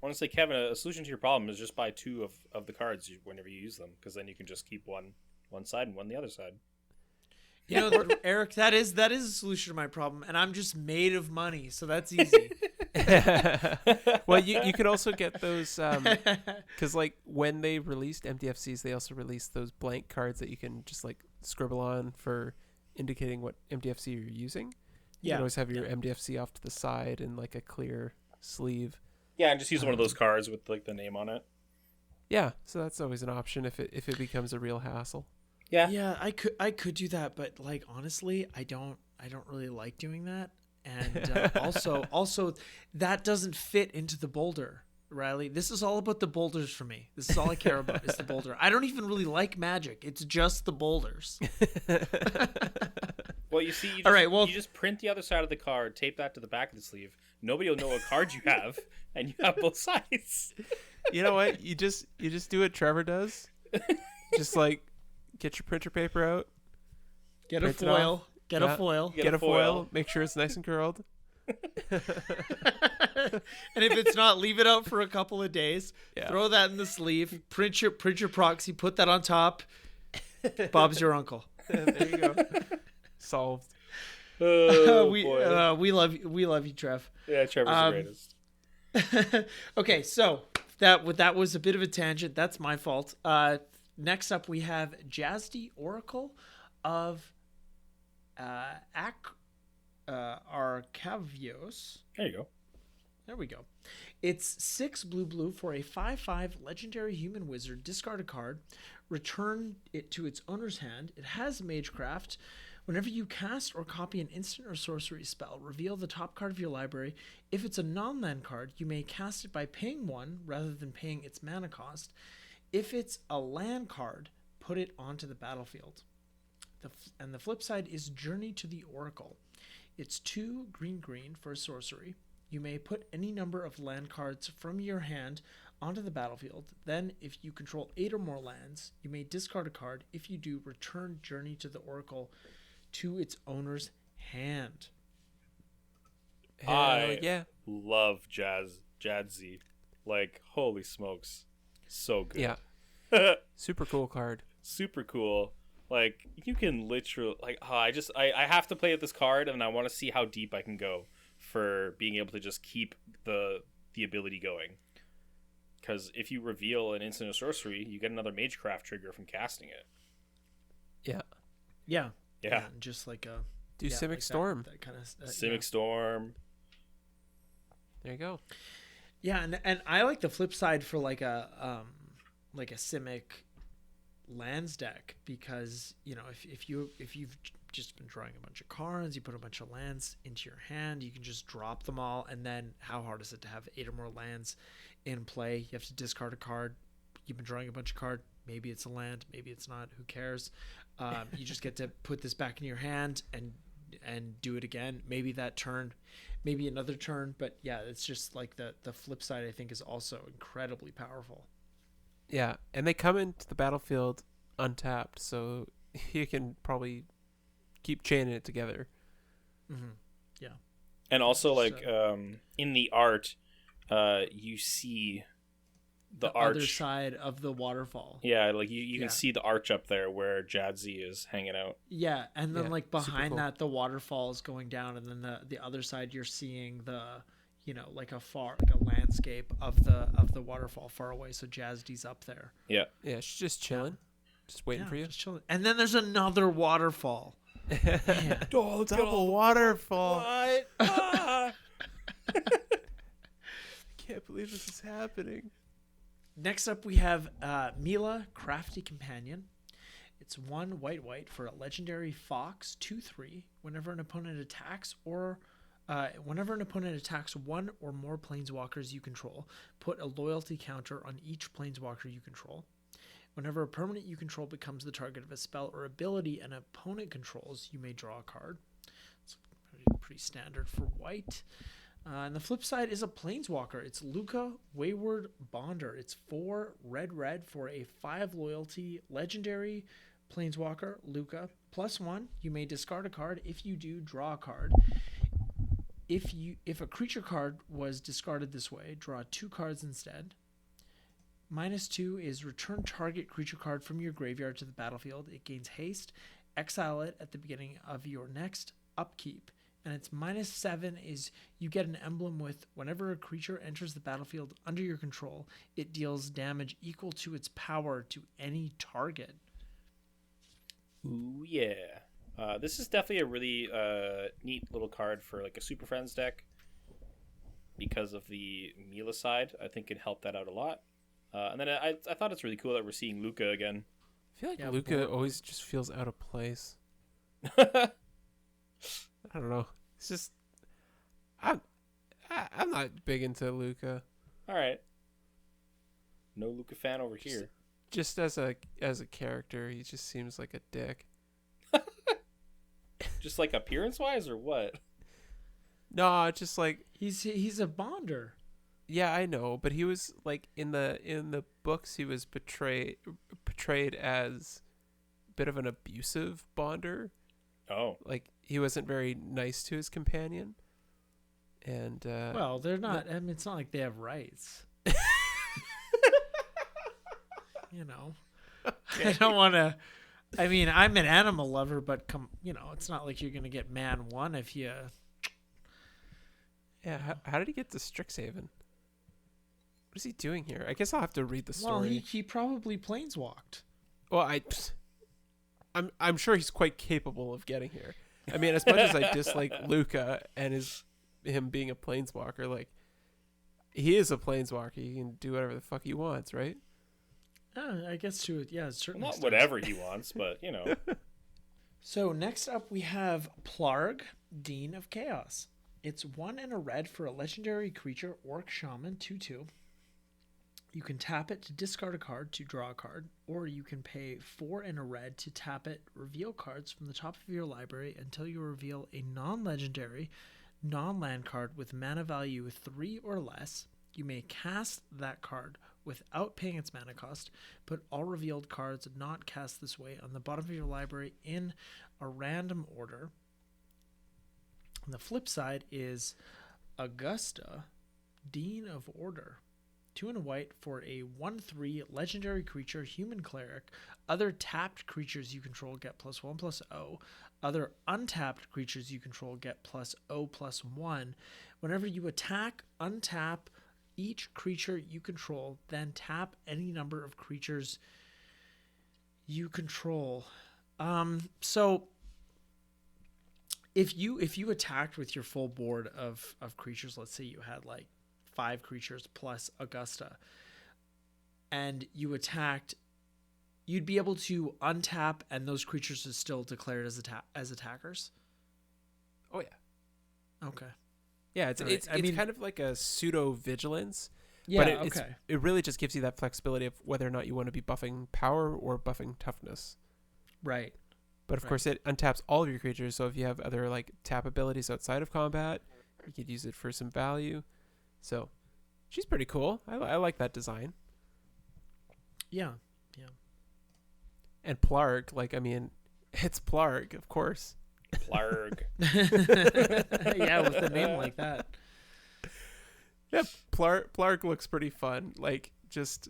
want to say, Kevin, a solution to your problem is just buy two of the cards whenever you use them, because then you can just keep one side and one the other side. Eric, that is a solution to my problem, and I'm just made of money, so that's easy. Well, you could also get those, because like when they released MDFCs, they also released those blank cards that you can just like scribble on for indicating what MDFC you're using. You can always have your MDFC off to the side in like a clear sleeve. Yeah, and just use one of those cards with like the name on it. Yeah, so that's always an option if it becomes a real hassle. Yeah, I could do that, but like honestly, I don't really like doing that, and also that doesn't fit into the boulder. Riley, this is all about the boulders for me. This is all I care about is the boulder. I don't even really like Magic. It's just the boulders. Well, you see, you just print the other side of the card, tape that to the back of the sleeve. Nobody will know what card you have, and you have both sides. You know what? You just do what Trevor does. Just like get your printer paper out, get a foil, get a foil, make sure it's nice and curled. And if it's not, leave it out for a couple of days. Throw that in the sleeve. Print your proxy. Put that on top. Bob's your uncle. There you go. Solved. We love you, Trev. Yeah, Trevor's the greatest. Okay, so that was a bit of a tangent. That's my fault. Next up, we have Jazzy Oracle of Arcavios. There we go. It's 6 blue for a 5/5 legendary human wizard. Discard a card. Return it to its owner's hand. It has Magecraft. Whenever you cast or copy an instant or sorcery spell, reveal the top card of your library. If it's a non-land card, you may cast it by paying 1 rather than paying its mana cost. If it's a land card, put it onto the battlefield. And the flip side is Journey to the Oracle. It's 2 green for a sorcery. You may put any number of land cards from your hand onto the battlefield. Then, if you control 8 or more lands, you may discard a card. If you do, return Journey to the Oracle to its owner's hand. I love Jazzy. Like, holy smokes. So good. Yeah. Super cool card. Super cool. Like, you can literally, like, I have to play with this card, and I want to see how deep I can go for being able to just keep the ability going. Because if you reveal an instant or sorcery, you get another Magecraft trigger from casting it. Yeah. Yeah. Yeah. And just like a Do Simic like Storm. That kind of Simic Storm. There you go. Yeah, and I like the flip side for like a Simic lands deck, because if you've just been drawing a bunch of cards, you put a bunch of lands into your hand, you can just drop them all, and then how hard is it to have 8 or more lands in play? You have to discard a card. You've been drawing a bunch of cards. Maybe it's a land, maybe it's not. Who cares? You just get to put this back in your hand and do it again. Maybe that turn, maybe another turn. But yeah, it's just like the flip side, I think, is also incredibly powerful. Yeah, and they come into the battlefield untapped, so you can probably keep chaining it together. Mm-hmm. Yeah. And also, like, in the art, you see the arch. Other side of the waterfall. Yeah, like you can see the arch up there where Jazzy is hanging out. Yeah, and then like behind cool. that, the waterfall is going down, and then the other side, you're seeing the like a landscape of the waterfall far away. So Jazzy's up there. Yeah. Yeah, she's just chilling, just waiting for you. Just chilling. And then there's another waterfall. Oh, double waterfall! What? Ah! Can't believe this is happening. Next up, we have Mila, Crafty Companion. It's 1 white for a legendary fox 2/3. Whenever an opponent attacks one or more planeswalkers you control, put a loyalty counter on each planeswalker you control. Whenever a permanent you control becomes the target of a spell or ability an opponent controls, you may draw a card. It's pretty standard for white. And the flip side is a planeswalker. It's Luca, Wayward Bonder. It's 4 red for a 5 loyalty legendary planeswalker, Luca. +1, you may discard a card. If you do, draw a card. If a creature card was discarded this way, draw 2 cards instead. -2 is return target creature card from your graveyard to the battlefield. It gains haste. Exile it at the beginning of your next upkeep. And its -7 is you get an emblem with whenever a creature enters the battlefield under your control, it deals damage equal to its power to any target. Ooh, yeah. This is definitely a really neat little card for like a Super Friends deck because of the Mila side. I think it helped that out a lot. And then I thought it's really cool that we're seeing Luca again. I feel like Luca always just feels out of place. All I don't know. It's just I'm not big into Luca. right. No Luca fan over here. Just as a character, he just seems like a dick. Just like appearance wise or what? No, just like He's a bonder. yeah, I know, but he was like in the books he was portrayed as a bit of an abusive bonder. Oh. Like he wasn't very nice to his companion. And Well, they're not. I mean, it's not like they have rights. Okay. I don't want to. I mean, I'm an animal lover, but it's not like you're gonna get man one if you. Yeah, how did he get to Strixhaven? What is he doing here? I guess I'll have to read the story. Well, he probably planeswalked. Well, I'm sure he's quite capable of getting here. I mean, as much as I dislike Luca and him being a planeswalker, like he is a planeswalker. He can do whatever the fuck he wants, right? I guess to it, yeah, certainly. Not whatever he wants, but So next up we have Plarg, Dean of Chaos. It's 1 and a red for a legendary creature, Orc Shaman, 2/2. You can tap it to discard a card to draw a card, or you can pay 4 and a red to tap it, reveal cards from the top of your library until you reveal a non-legendary, non-land card with mana value 3 or less. You may cast that card without paying its mana cost. Put all revealed cards not cast this way on the bottom of your library in a random order. And the flip side is Augusta, Dean of Order. 2 and a white for a 1/3 legendary creature, human cleric. Other tapped creatures you control get +1/+0. Other untapped creatures you control get +0/+1. Whenever you attack, untap each creature you control, then tap any number of creatures you control. So if you attacked with your full board of creatures, let's say you had like 5 creatures plus Augusta, and you attacked, you'd be able to untap, and those creatures are still declared as attackers. Oh yeah. Okay. Yeah, it's kind of like a pseudo vigilance. Yeah. But it really just gives you that flexibility of whether or not you want to be buffing power or buffing toughness. Right. But of course, it untaps all of your creatures. So if you have other like tap abilities outside of combat, you could use it for some value. So she's pretty cool. I like that design. Yeah. And Plarg, like, I mean, it's Plarg, of course. Plarg. Yeah, with a name like that. Yeah, Plarg looks pretty fun. Like, just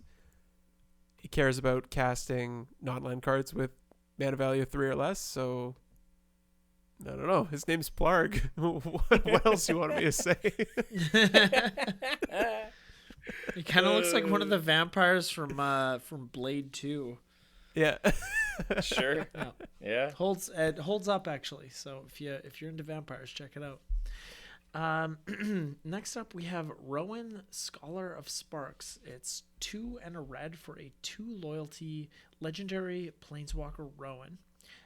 he cares about casting non-land cards with mana value of 3 or less. So I don't know. His name's Plarg. What else you want me to say? He kind of looks like one of the vampires from Blade 2. Yeah. Sure. Yeah. Holds up actually. So if you're into vampires, check it out. Next up we have Rowan, Scholar of Sparks. It's 2 and a red for a 2 loyalty legendary planeswalker Rowan.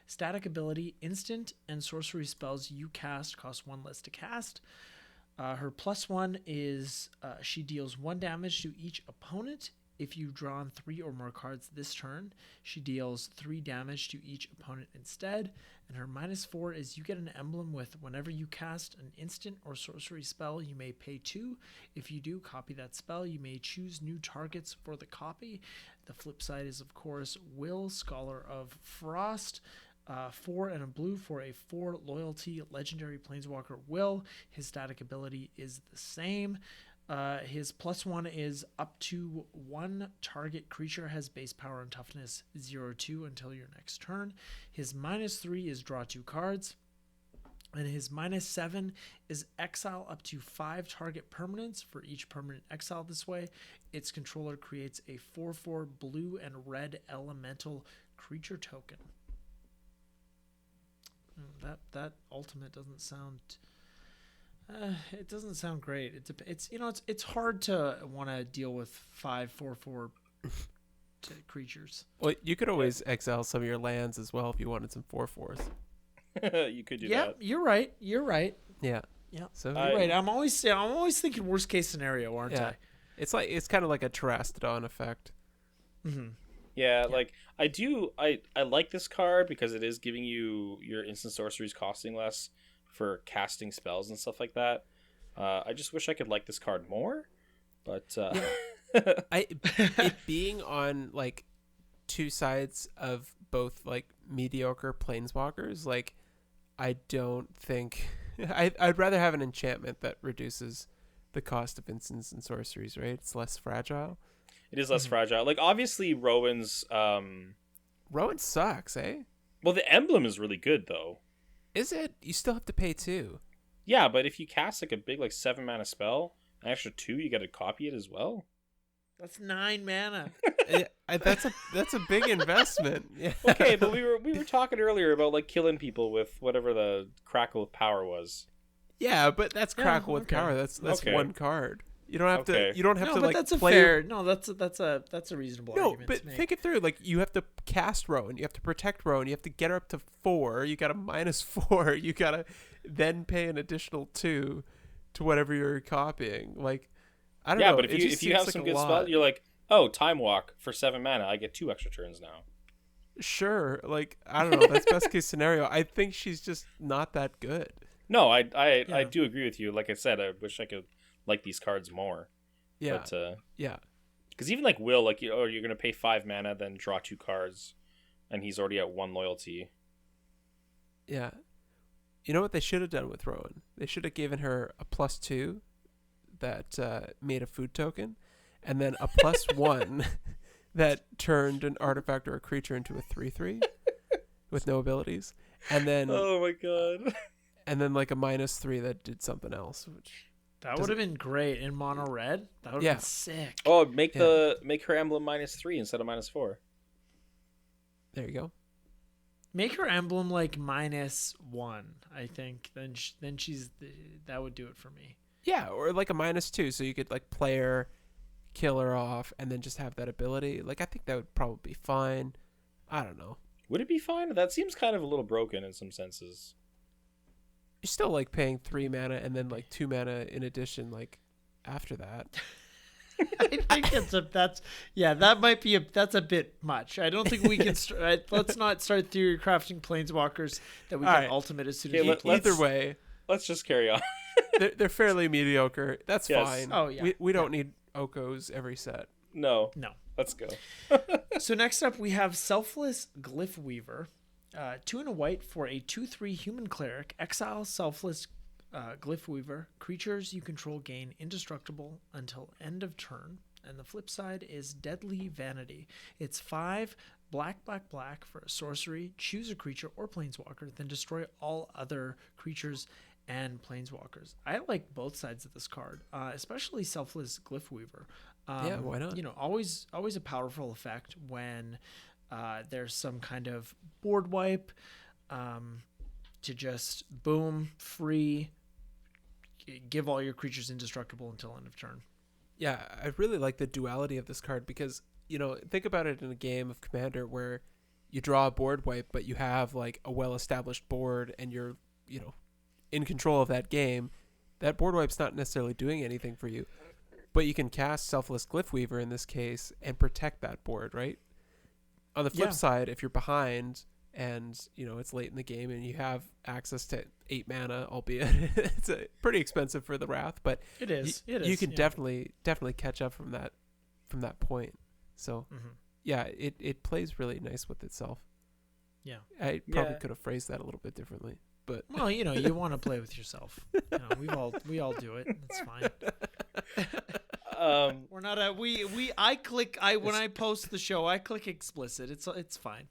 Static ability: instant and sorcery spells you cast cost 1 less to cast. Her +1 is she deals 1 damage to each opponent. If you've drawn 3 or more cards this turn, she deals 3 damage to each opponent instead. And her -4 is you get an emblem with whenever you cast an instant or sorcery spell, you may pay 2. If you do copy that spell, you may choose new targets for the copy. The flip side is, of course, Will, Scholar of Frost. 4 and a blue for a 4 loyalty legendary planeswalker Will. His static ability is the same. His +1 is up to 1 target creature has base power and toughness 0-2 until your next turn. His -3 is draw 2 cards. And his -7 is exile up to 5 target permanents. For each permanent exile this way, its controller creates a 4/4 blue and red elemental creature token. That ultimate doesn't sound... it doesn't sound great. It's hard to want to deal with 5/4/4 creatures. Well, you could always exile some of your lands as well if you wanted some 4/4s. You could do that. You're right. Yeah. So you're right. I'm always thinking worst case scenario, aren't I? It's kind of like a Terastodon effect. Mm-hmm. Yeah, like I like this card because it is giving you your instant sorceries costing less for casting spells and stuff like that. I just wish I could like this card more, but it being on like 2 sides of both like mediocre planeswalkers, like I don't think I'd rather have an enchantment that reduces the cost of instants and sorceries, right? It's less fragile. It is less fragile. Like obviously Rowan's Rowan sucks, eh? Well, the emblem is really good though. Is it? You still have to pay 2. Yeah, but if you cast like a big 7 mana spell, an extra 2, you got to copy it as well. That's 9 mana. That's a big investment. Yeah. Okay, but we were talking earlier about like killing people with whatever the Crackle with power was. Yeah, but that's Crackle with power. That's okay. 1 card. You don't have to. You don't have to but like. That's a play fair. No, that's a reasonable argument. No, but think it through. Like you have to cast Rowan, you have to protect Rowan, you have to get her up to 4. You got a -4. You gotta then pay an additional 2 to whatever you're copying. Like I don't know. Yeah, but if you have some good spell, you're like, oh, Time Walk for 7 mana, I get 2 extra turns now. Sure, like I don't know. That's best case scenario. I think she's just not that good. No, I do agree with you. Like I said, I wish I could like these cards more. Yeah. But, yeah. Because even like Will, like you're going to pay 5 mana, then draw 2 cards, and he's already at 1 loyalty. Yeah. You know what they should have done with Rowan? They should have given her a +2 that made a food token, and then a +1 that turned an artifact or a creature into a 3/3 with no abilities, and then oh my god, and then like a -3 that did something else, which That would have been great in mono red. That would have been sick. Oh, make her emblem -3 instead of -4. There you go. Make her emblem like -1, I think. Then that would do it for me. Yeah, or like a -2, so you could like play her, kill her off, and then just have that ability. Like I think that would probably be fine. I don't know. Would it be fine? That seems kind of a little broken in some senses. You're still like paying 3 mana and then like 2 mana in addition like after that. I think that might be that's a bit much. I don't think we can let's not start theory crafting planeswalkers that we can ultimate as soon as we play. Either way, let's just carry on. they're fairly mediocre. That's fine. Oh yeah. We don't need Okos every set. No. Let's go. So next up we have Selfless Glyph Weaver. 2 and a white for a 2/3 human cleric. Exile Selfless Glyph Weaver. Creatures you control gain indestructible until end of turn. And the flip side is Deadly Vanity. It's 5 black for a sorcery. Choose a creature or planeswalker, then destroy all other creatures and planeswalkers. I like both sides of this card, especially Selfless Glyph Weaver. Yeah, why not? Always a powerful effect when there's some kind of board wipe to just boom, free, give all your creatures indestructible until end of turn. Yeah, I really like the duality of this card because, think about it in a game of Commander where you draw a board wipe, but you have like a well-established board and you're, in control of that game. That board wipe's not necessarily doing anything for you, but you can cast Selfless Glyph Weaver in this case and protect that board, right? On the flip side, if you're behind and, it's late in the game and you have access to 8 mana, albeit it's pretty expensive for the Wrath, but it is. You can definitely catch up from that point. So, it plays really nice with itself. Yeah. I probably could have phrased that a little bit differently, but well, you want to play with yourself. We all do it. It's fine. We're not when I post the show, I click explicit. It's fine.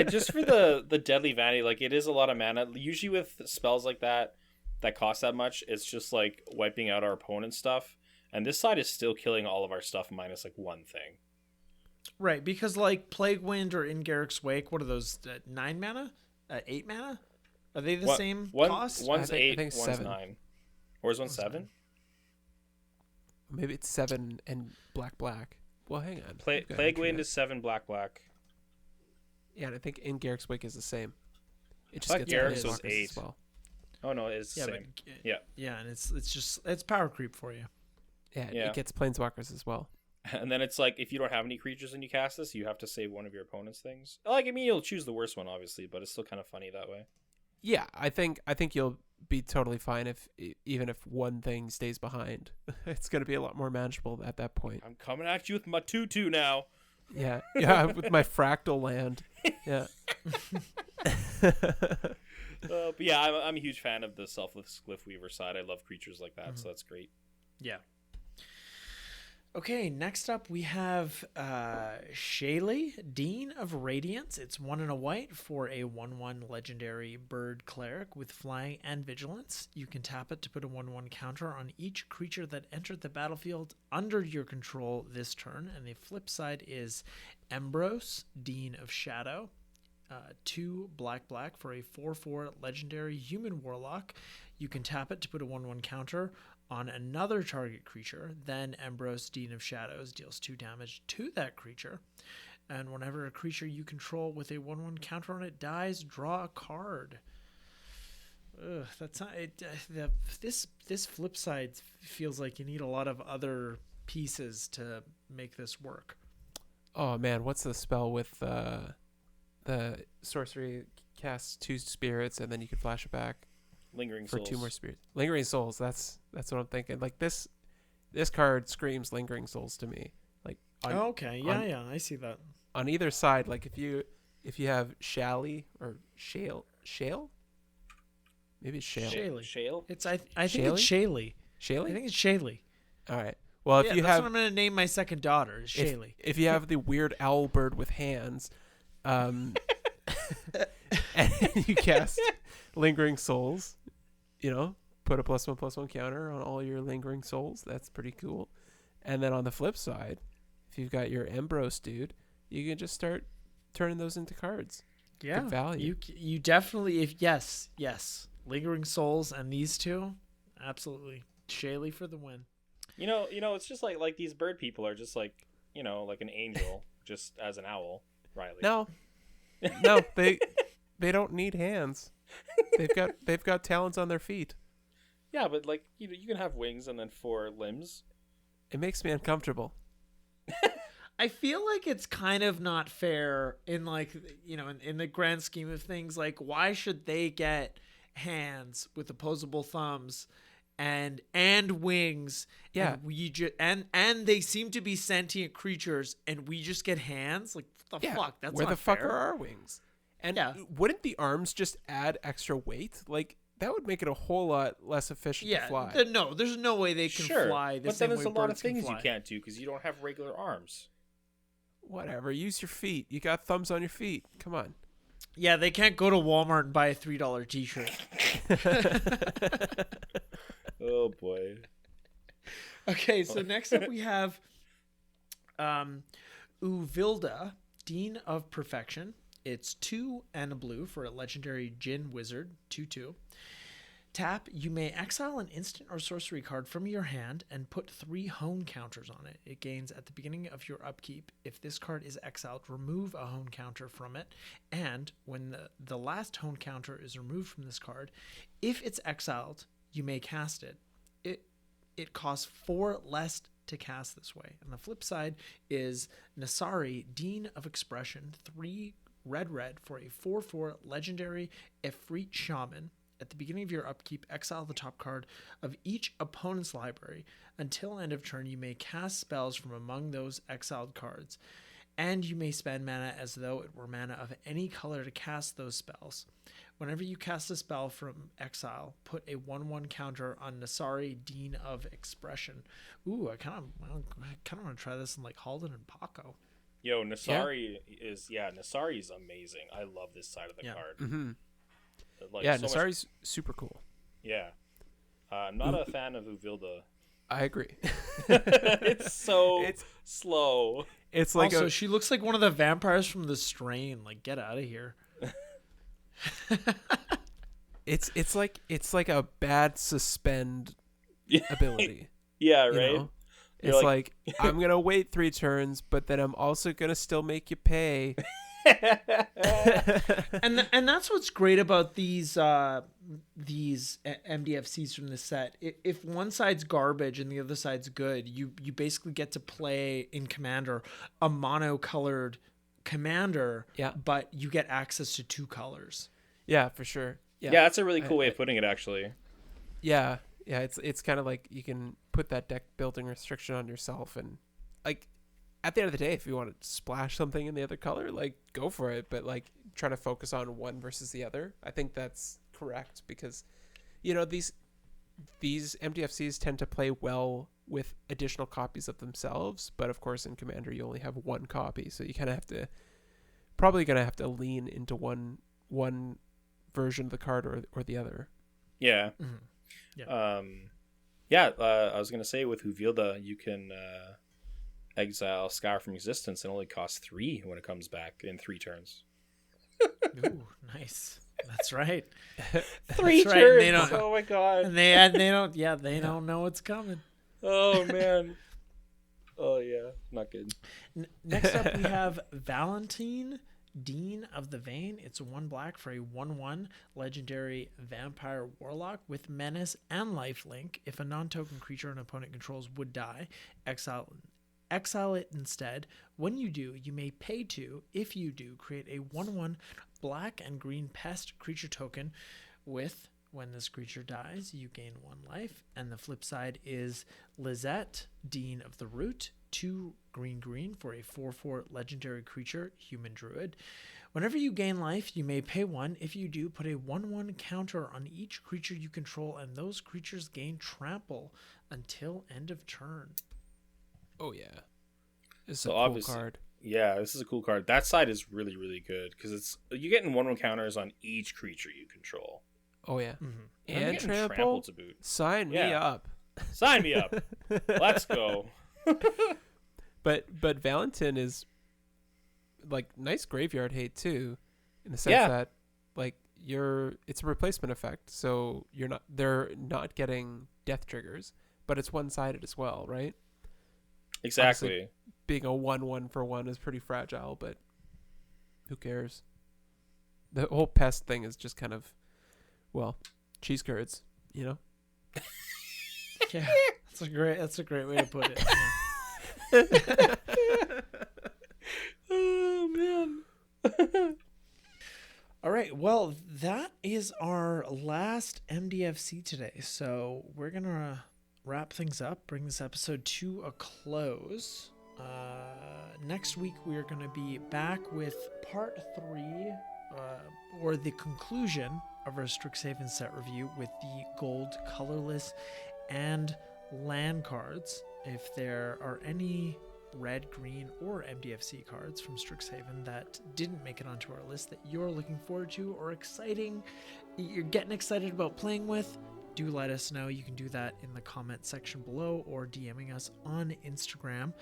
Just for the Deadly Vanity, like it is a lot of mana. Usually with spells like that cost that much, it's just like wiping out our opponent's stuff. And this side is still killing all of our stuff minus like one thing. Right, because like Plague Wind or In Garruk's Wake, what are those? 9 mana? 8 mana? Are they the same cost? One's I 8, think one's 7. 9. Or is one 7? Maybe it's 7 and black. Well, hang on. Plague Wind is 7 black. Yeah, and I think In Garruk's Wake is the same. It just gets Garruk's was 8 as well. Oh no, it's the same. Yeah, and it's power creep for you. Yeah, it gets planeswalkers as well. And then it's like if you don't have any creatures and you cast this, you have to save one of your opponent's things. Like you'll choose the worst one obviously, but it's still kind of funny that way. Yeah, I think you'll be totally fine even if one thing stays behind. It's going to be a lot more manageable at that point. I'm coming at you with my 2/2 now. Yeah, with my fractal land. Yeah. But yeah, I'm a huge fan of the Selfless Glyph Weaver side. I love creatures like that, so that's great. Yeah. Okay, next up we have Shaylee, Dean of Radiance. It's 1 and a white for a 1/1 legendary bird cleric with flying and vigilance. You can tap it to put a 1/1 counter on each creature that entered the battlefield under your control this turn. And the flip side is Embrose, Dean of Shadow. 2 black for a 4/4 legendary human warlock. You can tap it to put a 1/1 counter on another target creature. Then Embrose, Dean of Shadows, deals 2 damage to that creature. And whenever a creature you control with a 1/1 counter on it dies, draw a card. Ugh, that's not it. This flip side feels like you need a lot of other pieces to make this work. Oh man, what's the spell with the sorcery casts 2 spirits and then you can flash it back? Lingering for Souls. 2 more spirits. Lingering Souls. That's what I'm thinking. Like this card screams Lingering Souls to me. Like okay, yeah, I see that. On either side, like if you have Shaylee or Shale, maybe it's Shale. Shale. It's I think it's Shaylee. Shaylee. I think it's Shaylee. All right. Well, if you that's have, what I'm gonna name my second daughter. Is Shaylee. If you have the weird owl bird with hands, and you cast Lingering Souls, put a +1/+1 counter on all your Lingering Souls. That's pretty cool. And then on the flip side, if you've got your Embros dude, you can just start turning those into cards. Yeah, good value. You definitely, if yes, Lingering Souls and these two, absolutely. Shaylee for the win. You know, it's just like these bird people are just like, like an angel, just as an owl, Riley. No, they don't need hands. They've got talons on their feet. Yeah, but like you can have wings and then 4 limbs. It makes me uncomfortable. I feel like it's kind of not fair in like, in the grand scheme of things. Like, why should they get hands with opposable thumbs and wings? Yeah, and we and they seem to be sentient creatures, and we just get hands. Like, what the fuck? That's where not the fuck fair. are our wings? And wouldn't the arms just add extra weight? Like, that would make it a whole lot less efficient to fly. No, there's no way they can fly. But then there's a lot of things you can't do because you don't have regular arms. Whatever. Use your feet. You got thumbs on your feet. Come on. Yeah, they can't go to Walmart and buy a $3 t-shirt. Oh, boy. Okay, so next up we have Uvilda, Dean of Perfection. It's 2 and a blue for a legendary Djinn Wizard, 2/2. Tap, you may exile an instant or sorcery card from your hand and put 3 hone counters on it. It gains at the beginning of your upkeep. If this card is exiled, remove a hone counter from it. And when the last hone counter is removed from this card, if it's exiled, you may cast it. It costs 4 less to cast this way. And the flip side is Nasari, Dean of Expression, 3 red for a 4/4 legendary Efreet Shaman. At the beginning of your upkeep, exile the top card of each opponent's library. Until end of turn, you may cast spells from among those exiled cards, and you may spend mana as though it were mana of any color to cast those spells. Whenever you cast a spell from exile, put a 1/1 counter on Nasari, Dean of Expression. Ooh, I kind of want to try this in like Halden and Paco. Yo, Nasari is amazing. I love this side of the card. Mm-hmm. Like, Nasari's super cool. Yeah. I'm not a fan of Uvilda. I agree. It's slow. It's like also, she looks like one of the vampires from The Strain. Like, get out of here. It's like a bad suspend ability. Yeah, right. You know? It's like I'm gonna wait 3 turns, but then I'm also gonna still make you pay. and that's what's great about these MDFCs from this set. If one side's garbage and the other side's good, you basically get to play in Commander a mono-colored commander, but you get access to 2 colors. Yeah, for sure. Yeah, that's a really cool way of putting it, actually. Yeah, it's kind of like you can put that deck building restriction on yourself, and like at the end of the day, if you want to splash something in the other color, like go for it, but like try to focus on one versus the other. I think that's correct because these MDFCs tend to play well with additional copies of themselves, but of course in Commander you only have 1 copy, so you kind of probably gonna have to lean into one version of the card or the other. Yeah. Mm-hmm. Yeah. I was gonna say with Uvilda you can exile Scour from Existence and only costs 3 when it comes back in 3 turns. Ooh, nice. That's right. 3 That's turns. Right. Oh my god. And they don't know what's coming. Oh man. Oh yeah, not good. Next up we have Valentin, Dean of the Vein. It's 1 black for a 1/1 legendary vampire warlock with menace and lifelink. If a non-token creature an opponent controls would die, exile it instead. When you do, you may pay 2. If you do, create a 1/1 black and green pest creature token with, when this creature dies, you gain 1 life. And the flip side is Lizette, Dean of the Root, 2 green for a 4/4 legendary creature, human druid. Whenever you gain life, you may pay 1. If you do, put a 1/1 counter on each creature you control, and those creatures gain trample until end of turn. Oh yeah, this is So a cool card. Yeah, this is a cool card. That side is really, really good because you're getting 1/1 counters on each creature you control. Oh yeah. Mhm. I'm And getting trample. trampled to boot. Sign me Yeah. up. Sign me up. Let's go. But Valentin is like nice graveyard hate too, in the sense Yeah. that like it's a replacement effect, so they're not getting death triggers, but it's one-sided as well, right? Exactly. Obviously, being a 1/1 for one is pretty fragile, but who cares? The whole pest thing is just kind of, well, cheese curds, you know? Yeah, that's a great way to put it. Yeah. Oh man. All right, well, that is our last MDFC today. So we're gonna wrap things up, bring this episode to a close. Next week we are gonna be back with part 3, or the conclusion of our Strixhaven set review with the gold, colorless, and land cards. If there are any red, green, or MDFC cards from Strixhaven that didn't make it onto our list that you're looking forward to or you're getting excited about playing with, do let us know. You can do that in the comment section below or DMing us on Instagram.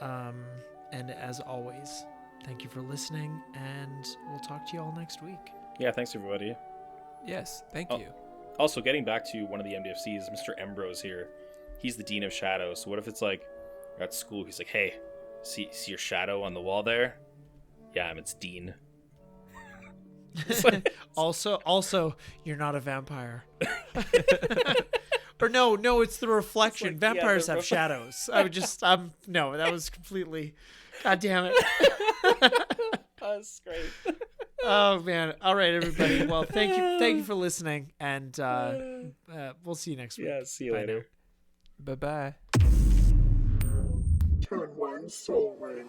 And as always, thank you for listening, and we'll talk to you all next week. Yeah, thanks everybody. Yes, thank you. Also, getting back to one of the MDFCs, Mr. Ambrose here. He's the Dean of Shadows. So what if it's like at school, he's like, hey, see your shadow on the wall there? Yeah, it's Dean. Also, you're not a vampire. Or no, it's the reflection. It's like, Vampires yeah, have shadows. No, that was completely, God damn it. That's great. Oh man. All right, everybody. Well, thank you for listening, and we'll see you next week. Yeah, see you Bye later. Bye-bye. Turn 1 Soul Ring.